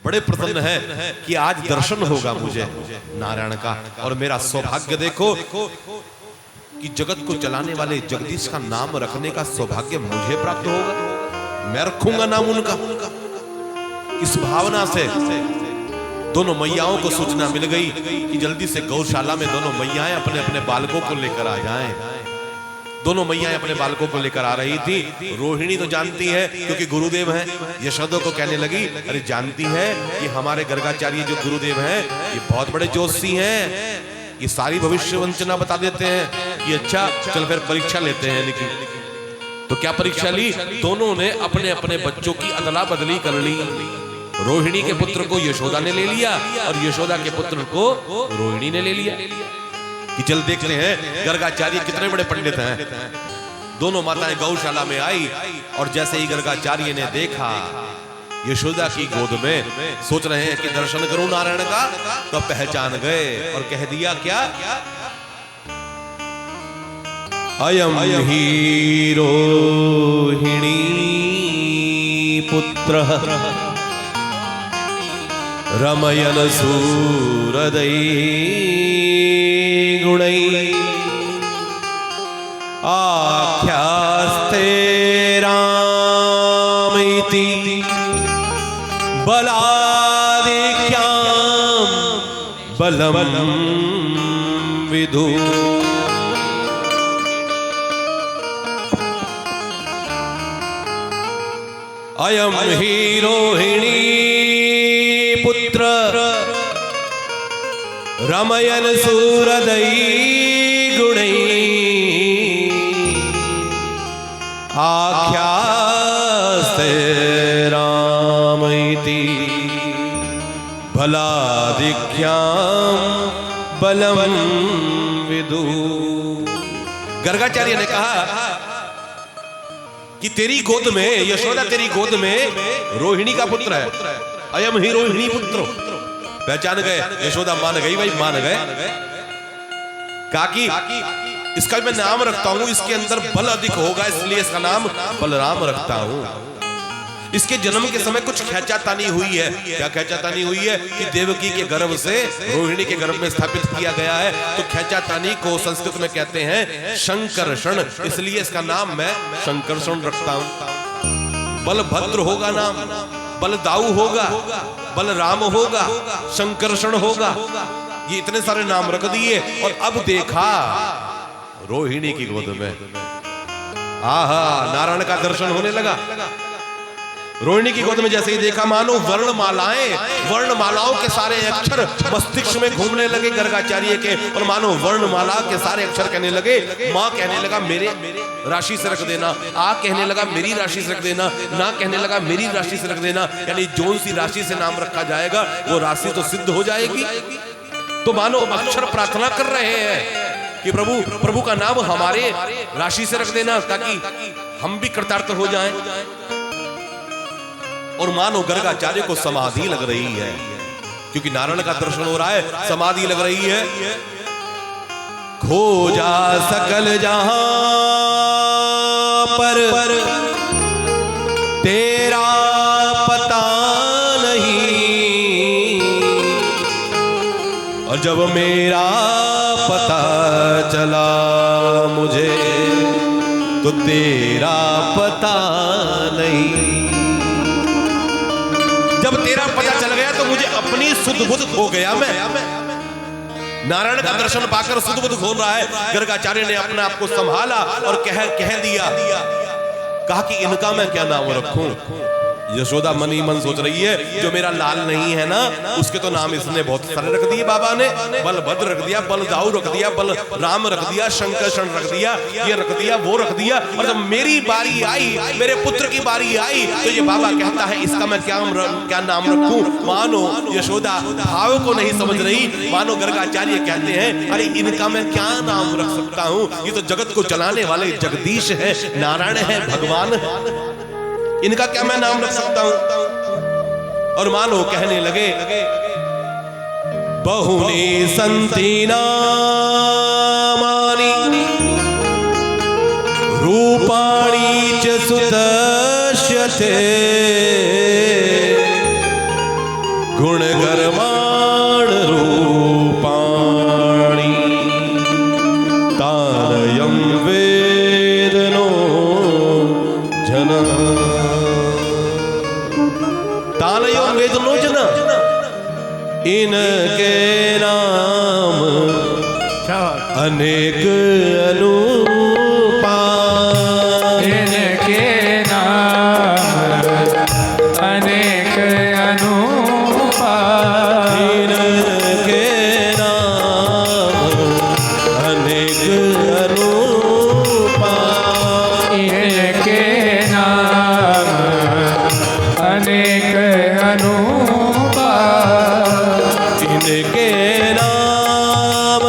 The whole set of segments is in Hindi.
बड़े प्रसन्न है कि आज दर्शन होगा मुझे नारायण का। और मेरा सौभाग्य देखो कि जगत को चलाने वाले जगदीश का नाम रखने का सौभाग्य मुझे प्राप्त होगा, मैं रखूंगा नाम उनका। इस भावना से दोनों मैयाओं को सूचना मिल गई कि जल्दी से गौशाला में दोनों मैयाएं अपने अपने बालकों को लेकर आ जाएं। दोनों मैयाएं अपने बालकों को लेकर आ रही थी। रोहिणी तो जानती है क्योंकि गुरुदेव हैं, यशोदा को कहने लगी अरे जानती है कि हमारे गर्गाचार्य जो गुरुदेव हैं ये बहुत बड़े जोशी हैं, ये सारी भविष्यवंचना बता देते हैं कि अच्छा चल फिर परीक्षा लेते हैं इनकी। तो क्या परीक्षा ली? दोनों ने अपने अपने बच्चों की अदला बदली कर ली। रोहिणी के पुत्र को यशोदा ने ले लिया और यशोदा के पुत्र को रोहिणी ने ले लिया। कि चल देखते हैं गर्गाचार्य कितने बड़े पंडित हैं। दोनों माताएं गौशाला में आई और जैसे ही गर्गाचार्य ने देखा यशोदा की गोद में, सोच रहे हैं कि दर्शन करूं नारायण का, तो पहचान गए और कह दिया क्या? अयम ही रोहिणी पुत्र रमयन सूरदै गुणै आख्यास्ते रामैति बलादिक्यां बलम विदु। अयम ही रोहिणी पुत्र रमयन सूरदै गुणै आख्यास्ते रामैति भलादिक्यां बलम विदु। गर्गाचार्य ने कहा कि तेरी गोद में, यशोदा तेरी गोद में रोहिणी का पुत्र है। अयम ही रोहिणी पुत्र। पहचान गए, यशोदा मान गई, भाई मान गए। कहा कि इसका मैं नाम रखता हूं, इसके अंदर बल अधिक होगा इसलिए इसका नाम बलराम रखता हूं। इसके जन्म के समय कुछ खेचातानी हुई है। क्या खेचातानी हुई है? कि देवकी के गर्भ से रोहिणी के गर्भ में स्थापित किया गया है। तो खेचातानी को संस्कृत में कहते हैं शंकरषण, इसलिए इसका नाम मैं शंकरषण रखता हूं। बलभद्र होगा नाम, बलदाऊ होगा, बलराम होगा, शंकरषण होगा, ये इतने सारे नाम रख दिए। और अब देखा रोहिणी की गोद में, आहा नारायण का दर्शन होने लगा। रोहिणी की गोद में जैसे ही देखा, मानो वर्णमालाओं के सारे अक्षर मस्तिष्क में घूमने लगे गर्गाचार्य के, और मानो वर्णमाला के सारे अक्षर कहने लगे। माँ कहने लगा मेरे राशि से रख देना, आ कहने लगा मेरी राशि से रख देना, ना कहने लगा मेरी राशि से रख देना। यानी जोन सी राशि से नाम रखा जाएगा वो राशि तो सिद्ध हो जाएगी। तो मानो अक्षर प्रार्थना कर रहे हैं कि प्रभु का नाम हमारे राशि से रख देना ताकि हम भी कृतार्थ हो जाएं। और मानो गर्गाचार्य को समाधि लग रही है क्योंकि नारायण का दर्शन हो रहा है, समाधि लग रही है। खोजा सकल जहां पर तेरा पता नहीं, और जब मेरा पता चला मुझे तो तेरा पता नहीं। जब तेरा पता चल गया तो मुझे अपनी सुध बुध खो गया। मैं नारायण का दर्शन पाकर सुध बुध खो रहा है। गर्गाचार्य ने अपने आप को संभाला और कह दिया, कहा कि इनका मैं क्या नाम रखूं? यशोदा मन ही मन सोच रही है जो मेरा लाल नहीं है ना उसके तो नाम इसने बहुत सारे रख दिए बाबा ने। बलभद्र रख दिया, बलदाऊ रख दिया, बलराम रख दिया, शंकरषण रख दिया, ये रख दिया, वो रख दिया। और जब मेरी बारी आई, मेरे पुत्र की बारी आई तो ये बाबा कहता है इसका मैं क्या नाम रखूं? मानो यशोदा भाव को नहीं समझ रही। मानो गर्गाचार्य कहते हैं अरे इनका मैं क्या नाम रख सकता हूं? ये तो जगत को चलाने वाले जगदीश है, नारायण है, भगवान है, इनका क्या मैं नाम रख सकता हूं? और मानो कहने लगे बहुनी संति नामानि रूपाणि च सुदश्यते गुण कर्माण रूपाणि तारयं वेदनो जन तालयं वेदनो जन इनके नाम अनेक अनुपा इनके नाम अनेक अनुपा इनके नाम अनेक अनुपा इनके नाम अनेक अनुपा इनके नाम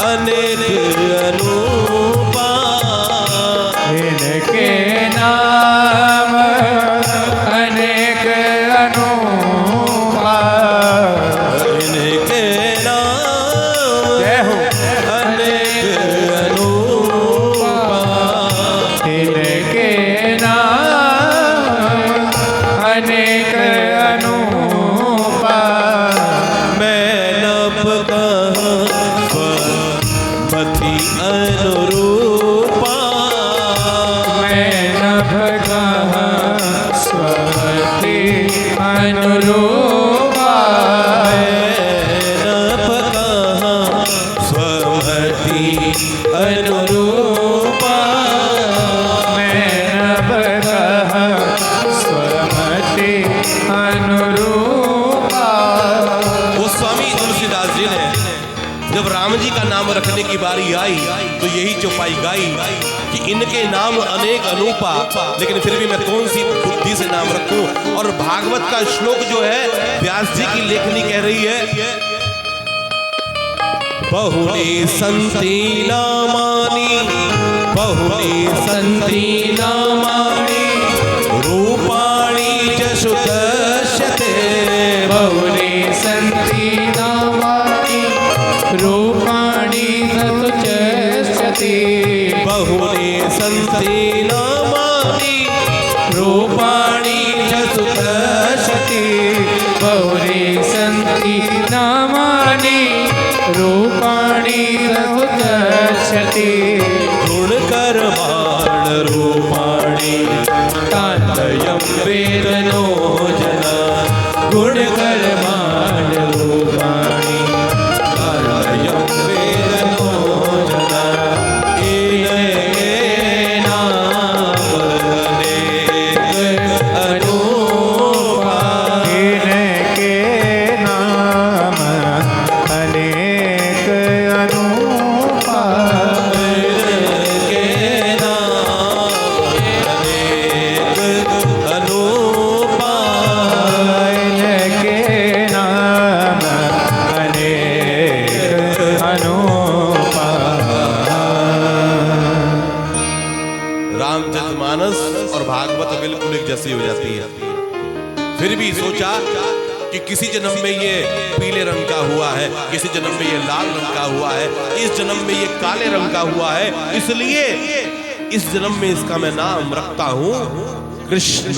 अनेक अनुपा इनके नाम अनेक अनुपा इनके नाम जय हो अनेक अनुपा इनके नाम अनेक अनुपा मैं नभ मति अनुरूपा मैं नभ स्वती अनुरूपा नभ स्वमति अनुरूपा मैं नभ स्वमति अनुरूपा। वो स्वामी तुलसीदास जी ने जब राम जी का नाम रखने की बारी आई तो यही चौपाई गाई कि इनके नाम अनेक अनूपा, लेकिन फिर भी मैं कौन सी बुद्धि से नाम रखूं। और भागवत का श्लोक जो है व्यास जी की लेखनी कह रही है, बहुनी संति नामानि बहुनी संति नामानि रूपाणि च सुदर्शते बहुनि सन्ति नामानि रूपाणि ततु चष्यति बहुनि सन्ति नामानि रूपाणि च सुदर्शति बहुनि सन्ति नामानि रूपाणि ततु चष्यति गुण कर्माण रूपाणि तालयं वेदनो जना गुण कर्माण रूपाणि तालयं वेदनो जना इनके नाम अनेक अनुपा इनके नाम अनेक अनुपा इनके नाम अनेक अनुपा इनके नाम अनेक अनुपा। रामचरितमानस और भागवत बिल्कुल एक जैसी हो जाती है। फिर भी सोचा कि किसी जन्म में ये पीले रंग का हुआ है, किसी जन्म में ये लाल रंग का हुआ है, इस जन्म में ये काले रंग का हुआ है, इसलिए इस जन्म में इसका मैं नाम रखता हूं कृष्ण।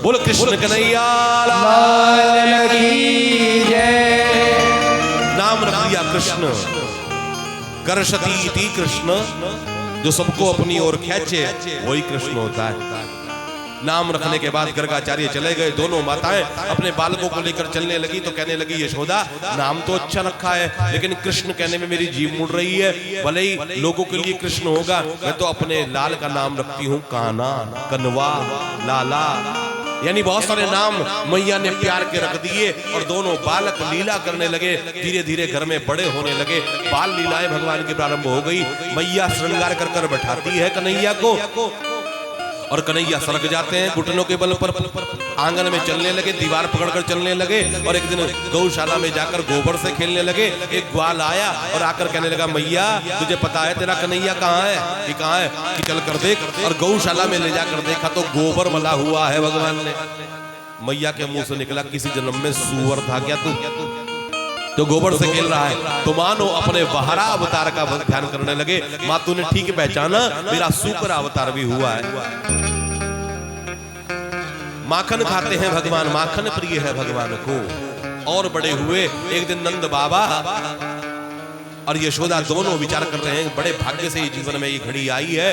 बोलो कृष्ण कन्हैया लाल की जय। नाम रख दिया कृष्ण। करशती इति कृष्ण, जो सबको अपनी ओर खींचे वही कृष्ण होता है। नाम रखने के बाद गर्गाचार्य चले गए। दोनों माताएं अपने बालकों को लेकर चलने लगी तो कहने लगी, यशोदा नाम तो अच्छा रखा है, लेकिन कृष्ण कहने में मेरी जीभ मुड़ रही है। भले ही लोगों के लिए कृष्ण होगा, मैं तो अपने लाल का नाम रखती हूँ कान्हा, कनवा, लाला। यानी बहुत सारे नाम मैया ने प्यार के रख दिए और दोनों बालक लीला करने लगे। धीरे धीरे घर में बड़े होने लगे। बाल लीलाएं भगवान की प्रारंभ हो गई। मैया श्रृंगार कर कर बैठाती है कन्हैया को और कन्हैया सरक जाते हैं घुटनों के बल पर। आंगन में चलने लगे, दीवार पकड़कर चलने लगे और एक दिन गौशाला में जाकर गोबर से खेलने लगे। एक ग्वाल आया और आकर कहने लगा, मैया तुझे पता है तेरा कन्हैया कहाँ है? कि कहाँ है? कि चल कर देख। और गौशाला में ले जाकर देखा तो गोबर मला हुआ है भगवान ने। मैया के मुंह से निकला, किसी जन्म में सुअर था क्या तू? तो गोबर से खेल रहा है। तो मानो अपने बहरा अवतार का ध्यान करने लगे। माँ तूने ठीक पहचाना, मेरा सूकर अवतार भी हुआ है। माखन खाते हैं भगवान, माखन प्रिय है भगवान को। और बड़े हुए एक दिन नंद बाबा और यशोदा दोनों विचार कर रहे हैं, बड़े भाग्य से जीवन में ये घड़ी आई है